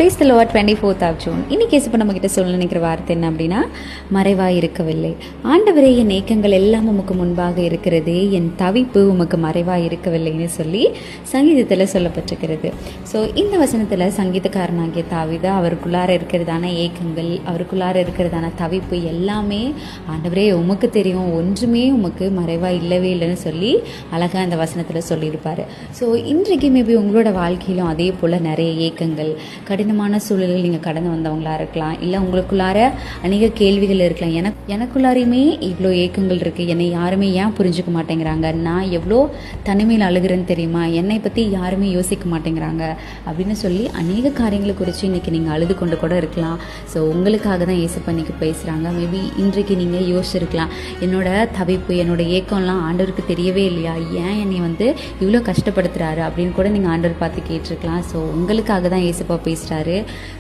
Praise the Lord. 24th of June. இன்னைக்கு இப்போ நம்ம கிட்ட சொல்ல நினைக்கிற வார்த்தை என்ன அப்படின்னா, மறைவாய் இருக்கவில்லை. ஆண்டவரே, என் ஏக்கங்கள் எல்லாம் உமக்கு முன்பாக இருக்கிறது, என் தவிப்பு உமக்கு மறைவாய் இருக்கவில்லைன்னு சொல்லி சங்கீதத்தில் சொல்லப்பட்டிருக்கிறது. ஸோ இந்த வசனத்தில் சங்கீதக்காரனாகிய தாவீது அவருக்குள்ளார இருக்கிறதான ஏக்கங்கள், அவருக்குள்ளார இருக்கிறதான தவிப்பு எல்லாமே ஆண்டவரே உமக்கு தெரியும், ஒன்றுமே உமக்கு மறைவாய் இல்லவே இல்லைன்னு சொல்லி அழகாக அந்த வசனத்தில் சொல்லியிருப்பார். ஸோ இன்றைக்கு மேபி உங்களோட வாழ்க்கையிலும் அதே போல் நிறைய ஏக்கங்கள், கடினமான சூழலில் நீங்கள் கடந்து வந்தவங்களா இருக்கலாம், இல்லை உங்களுக்குள்ளார அநேக கேள்விகள் இருக்கலாம். எனக்குள்ளாரையுமே இவ்வளோ ஏக்கங்கள் இருக்குது, என்னை யாருமே ஏன் புரிஞ்சுக்க மாட்டேங்கிறாங்க, நான் எவ்வளோ தனிமையில் அழுகிறேன்னு தெரியுமா, என்னை பற்றி யாருமே யோசிக்க மாட்டேங்கிறாங்க அப்படின்னு சொல்லி அநேக காரியங்களை குறித்து இன்றைக்கி நீங்கள் அழுது கொண்டு கூட இருக்கலாம். ஸோ உங்களுக்காக தான் இயேசப்பா இன்னைக்கு பேசுகிறாங்க. மேபி இன்றைக்கு நீங்கள் யோசிச்சிருக்கலாம், என்னோட தவிப்பு, என்னோட ஏக்கம்லாம் ஆண்டவருக்கு தெரியவே இல்லையா, ஏன் என்னை இவ்வளோ கஷ்டப்படுத்துகிறாரு அப்படின்னு கூட நீங்கள் ஆண்டவர் பார்த்து கேட்டிருக்கலாம். ஸோ உங்களுக்காக தான் இயேசப்பா பேசுகிறாரு.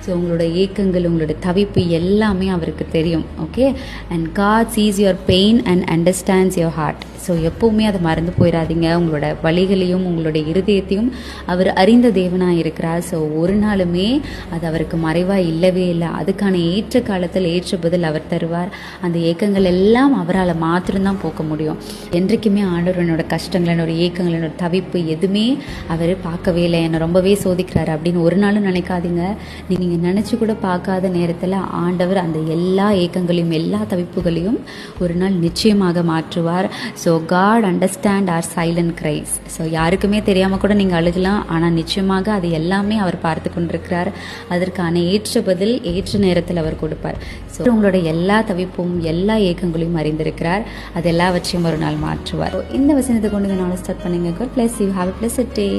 ஸோ உங்களோட ஏக்கங்கள், உங்களோட தவிப்பு எல்லாமே அவருக்கு தெரியும். Okay, and God sees your pain and understands your heart. So எப்போவுமே அதை மறந்து போயிடாதீங்க. உங்களோட வழிகளையும் உங்களோட இருதயத்தையும் அவர் அறிந்த தேவனாக இருக்கிறார். ஸோ ஒரு நாளுமே அது அவருக்கு மறைவாக இல்லவே இல்லை. அதுக்கான ஏற்ற காலத்தில் ஏற்ற பதில் அவர் தருவார். அந்த ஏக்கங்கள் எல்லாம் அவரால் மாத்திரம்தான் போக்க முடியும். என்றைக்குமே ஆண்டவர் என்னோட கஷ்டங்கள், என்னோட ஏக்கங்கள், என்னோட தவிப்பு எதுவுமே அவர் பார்க்கவே இல்லை, என்னை ரொம்பவே சோதிக்கிறாரு அப்படின்னு ஒரு நாளும் நினைக்காதீங்க. நீங்கள் நினச்சி கூட பார்க்காத நேரத்தில் ஆண்டவர் அந்த எல்லா ஏக்கங்களையும் எல்லா தவிப்புகளையும் ஒரு நாள் நிச்சயமாக மாற்றுவார். So God understand our silent cries. So யாருக்குமே தெரியாமல் கூட நீங்கள் அழுகலாம், ஆனால் நிச்சயமாக அது எல்லாமே அவர் பார்த்து கொண்டிருக்கிறார். அதற்கான ஏற்ற பதில் ஏற்ற நேரத்தில் அவர் கொடுப்பார். ஸோ உங்களோட எல்லா தவிப்பும் எல்லா ஏக்கங்களையும் அறிந்திருக்கிறார். அது எல்லாவற்றையும் ஒரு நாள் மாற்றுவார். இந்த வசனத்தை கொண்டு நானும் ஸ்டார்ட் பண்ணுங்க. God bless you. Have a blessed day.